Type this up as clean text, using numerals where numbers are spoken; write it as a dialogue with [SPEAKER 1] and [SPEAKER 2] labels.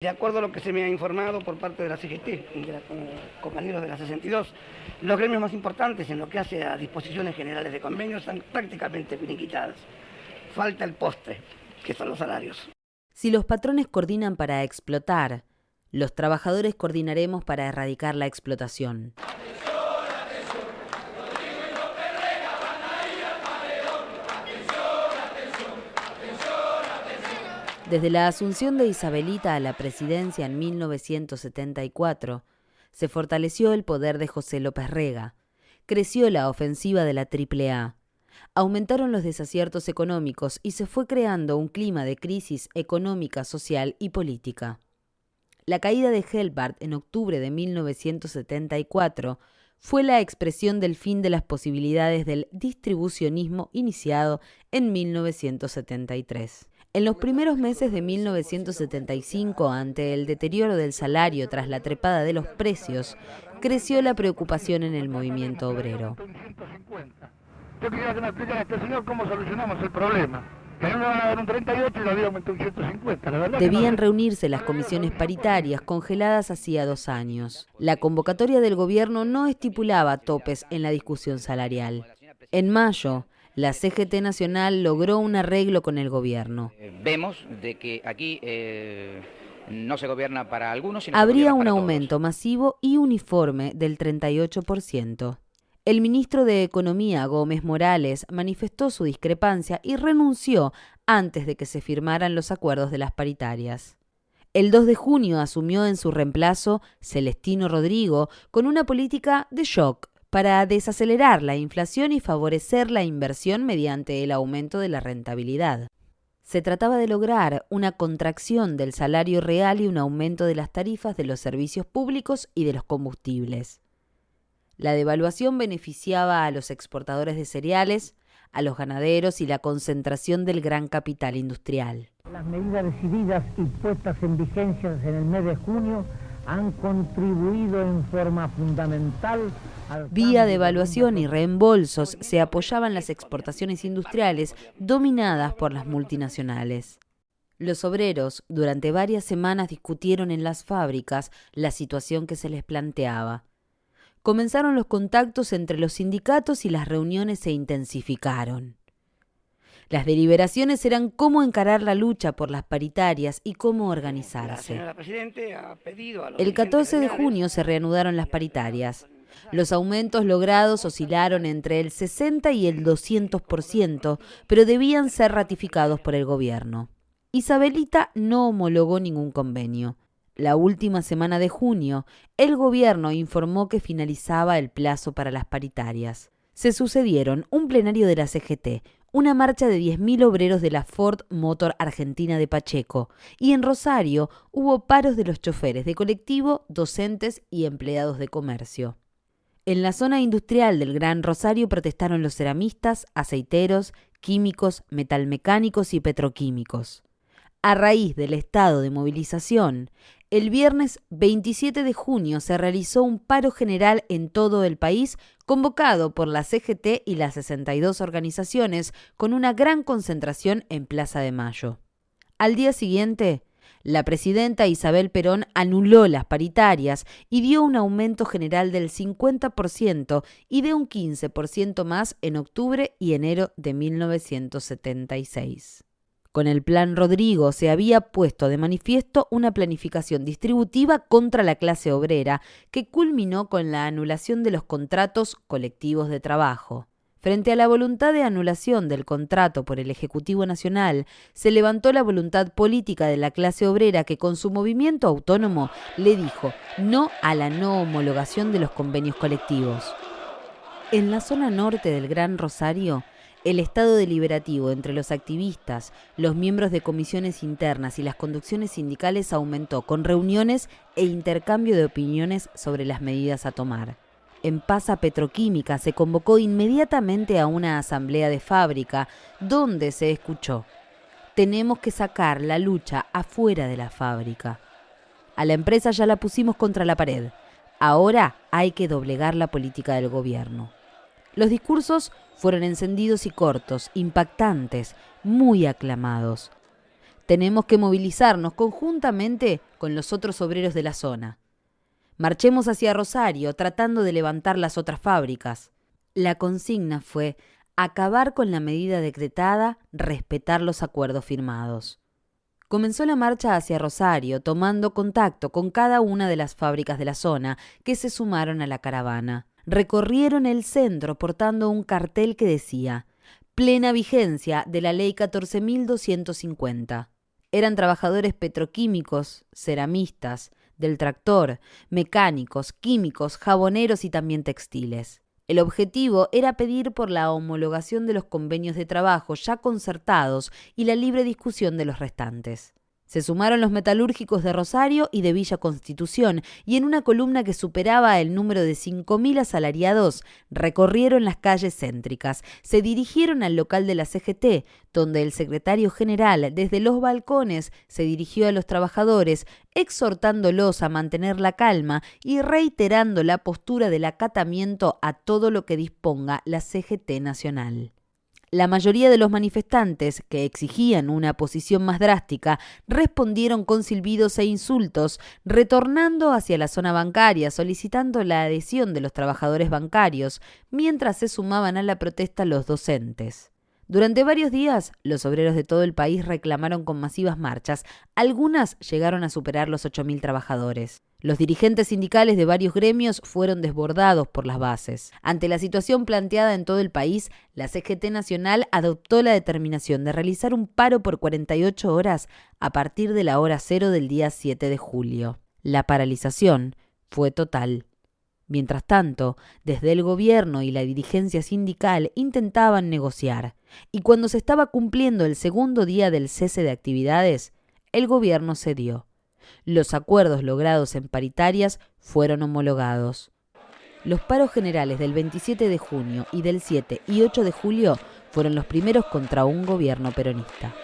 [SPEAKER 1] De acuerdo a lo que se me ha informado por parte de la CGT, de los compañeros de la 62, los gremios más importantes en lo que hace a disposiciones generales de convenios están prácticamente finiquitadas. Falta el postre, que son los salarios.
[SPEAKER 2] Si los patrones coordinan para explotar, los trabajadores coordinaremos para erradicar la explotación. Desde la asunción de Isabelita a la presidencia en 1974, se fortaleció el poder de José López Rega, creció la ofensiva de la AAA, aumentaron los desaciertos económicos y se fue creando un clima de crisis económica, social y política. La caída de Helbart en octubre de 1974 fue la expresión del fin de las posibilidades del distribucionismo iniciado en 1973. En los primeros meses de 1975, ante el deterioro del salario tras la trepada de los precios, creció la preocupación en el movimiento obrero.
[SPEAKER 3] Yo quisiera que me expliquen a este señor cómo solucionamos el problema. Que no le van a dar un 38 y la vida aumentó un 150, la verdad.
[SPEAKER 2] Debían reunirse las comisiones paritarias congeladas hacía 2 años. La convocatoria del gobierno no estipulaba topes en la discusión salarial. En mayo, la CGT Nacional logró un arreglo con el gobierno.
[SPEAKER 4] Vemos de que aquí no se gobierna para algunos, sino
[SPEAKER 2] habría un
[SPEAKER 4] para
[SPEAKER 2] aumento
[SPEAKER 4] todos.
[SPEAKER 2] masivo y uniforme del 38%. El ministro de Economía, Gómez Morales, manifestó su discrepancia y renunció antes de que se firmaran los acuerdos de las paritarias. El 2 de junio asumió en su reemplazo Celestino Rodrigo con una política de shock para desacelerar la inflación y favorecer la inversión mediante el aumento de la rentabilidad. Se trataba de lograr una contracción del salario real y un aumento de las tarifas de los servicios públicos y de los combustibles. La devaluación beneficiaba a los exportadores de cereales, a los ganaderos y la concentración del gran capital industrial.
[SPEAKER 5] Las medidas decididas y puestas en vigencia desde el mes de junio han contribuido en forma fundamental al
[SPEAKER 2] Vía devaluación y reembolsos se apoyaban las exportaciones industriales dominadas por las multinacionales. Los obreros durante varias semanas discutieron en las fábricas la situación que se les planteaba. Comenzaron los contactos entre los sindicatos y las reuniones se intensificaron. Las deliberaciones eran cómo encarar la lucha por las paritarias y cómo organizarse. El 14 de junio se reanudaron las paritarias. Los aumentos logrados oscilaron entre el 60 y el 200%, pero debían ser ratificados por el gobierno. Isabelita no homologó ningún convenio. La última semana de junio, el gobierno informó que finalizaba el plazo para las paritarias. Se sucedieron un plenario de la CGT, una marcha de 10.000 obreros de la Ford Motor Argentina de Pacheco, y en Rosario hubo paros de los choferes de colectivo, docentes y empleados de comercio. En la zona industrial del Gran Rosario protestaron los ceramistas, aceiteros, químicos, metalmecánicos y petroquímicos. A raíz del estado de movilización, el viernes 27 de junio se realizó un paro general en todo el país convocado por la CGT y las 62 organizaciones con una gran concentración en Plaza de Mayo. Al día siguiente, la presidenta Isabel Perón anuló las paritarias y dio un aumento general del 50% y de un 15% más en octubre y enero de 1976. Con el Plan Rodrigo se había puesto de manifiesto una planificación distributiva contra la clase obrera que culminó con la anulación de los contratos colectivos de trabajo. Frente a la voluntad de anulación del contrato por el Ejecutivo Nacional, se levantó la voluntad política de la clase obrera que con su movimiento autónomo le dijo no a la no homologación de los convenios colectivos. En la zona norte del Gran Rosario, el estado deliberativo entre los activistas, los miembros de comisiones internas y las conducciones sindicales aumentó con reuniones e intercambio de opiniones sobre las medidas a tomar. En Pasa Petroquímica se convocó inmediatamente a una asamblea de fábrica donde se escuchó: tenemos que sacar la lucha afuera de la fábrica. A la empresa ya la pusimos contra la pared. Ahora hay que doblegar la política del gobierno. Los discursos fueron encendidos y cortos, impactantes, muy aclamados. Tenemos que movilizarnos conjuntamente con los otros obreros de la zona. Marchemos hacia Rosario tratando de levantar las otras fábricas. La consigna fue acabar con la medida decretada, respetar los acuerdos firmados. Comenzó la marcha hacia Rosario, tomando contacto con cada una de las fábricas de la zona que se sumaron a la caravana. Recorrieron el centro portando un cartel que decía «Plena vigencia de la Ley 14.250». Eran trabajadores petroquímicos, ceramistas, del tractor, mecánicos, químicos, jaboneros y también textiles. El objetivo era pedir por la homologación de los convenios de trabajo ya concertados y la libre discusión de los restantes. Se sumaron los metalúrgicos de Rosario y de Villa Constitución y en una columna que superaba el número de 5.000 asalariados, recorrieron las calles céntricas, se dirigieron al local de la CGT, donde el secretario general desde los balcones se dirigió a los trabajadores, exhortándolos a mantener la calma y reiterando la postura del acatamiento a todo lo que disponga la CGT nacional. La mayoría de los manifestantes, que exigían una posición más drástica, respondieron con silbidos e insultos, retornando hacia la zona bancaria, solicitando la adhesión de los trabajadores bancarios, mientras se sumaban a la protesta los docentes. Durante varios días, los obreros de todo el país reclamaron con masivas marchas. Algunas llegaron a superar los 8.000 trabajadores. Los dirigentes sindicales de varios gremios fueron desbordados por las bases. Ante la situación planteada en todo el país, la CGT Nacional adoptó la determinación de realizar un paro por 48 horas a partir de la hora 0 del día 7 de julio. La paralización fue total. Mientras tanto, desde el gobierno y la dirigencia sindical intentaban negociar, y cuando se estaba cumpliendo el segundo día del cese de actividades, el gobierno cedió. Los acuerdos logrados en paritarias fueron homologados. Los paros generales del 27 de junio y del 7 y 8 de julio fueron los primeros contra un gobierno peronista.